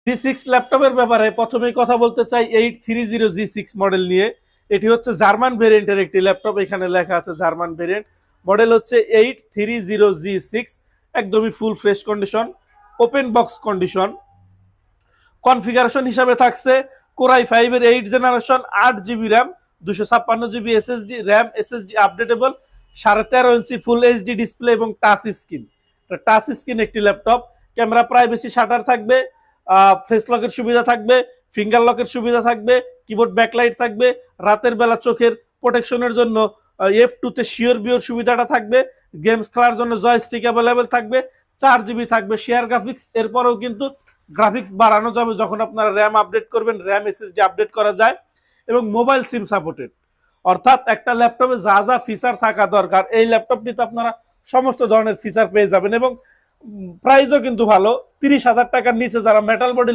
জি6 ল্যাপটপের ব্যাপারে প্রথমেই কথা বলতে চাই 830 জি6 মডেল নিয়ে। এটি হচ্ছে জার্মান ভেরিয়েন্টের একটি ল্যাপটপ, এখানে লেখা আছে জার্মান ভেরিয়েন্ট। মডেল হচ্ছে 830 জি6, একদমই full fresh condition, open box condition. Configuration হিসাবে থাকছে কোরাই 5 এর 8 generation, 8 GB RAM, 256 GB SSD, RAM SSD updatable, 13.5 ইঞ্চি ফুল এইচডি ডিসপ্লে এবং টাচ স্ক্রিন। টাচ স্ক্রিন একটি ল্যাপটপ। ক্যামেরা প্রাইভেসি শাটার থাকবে, ফেস লকের সুবিধা থাকবে, ফিঙ্গার লকের সুবিধা থাকবে, কিবোর্ড ব্যাকলাইট থাকবে, রাতের বেলা চোখের প্রোটেকশনের জন্য F2 তে শিওর বিওর সুবিধাটা থাকবে, গেমস খেলার জন্য জয়স্টিক অ্যাভেলেবেল থাকবে, 4 জিবি থাকবে শেয়ার গ্রাফিক্স। এরপরেও কিন্তু গ্রাফিক্স বাড়ানো যাবে যখন আপনারা র্যাম আপডেট করবেন, র্যাম এসএসডি আপডেট করা যায়, এবং মোবাইল সিম সাপোর্টেড। অর্থাৎ একটা ল্যাপটপে যা যা ফিচার থাকা দরকার এই ল্যাপটপটিতে আপনারা সমস্ত ধরনের ফিচার পেয়ে যাবেন, এবং প্রাইসও কিন্তু ভালো। 30,000 টাকার নিচে যারা মেটাল বডি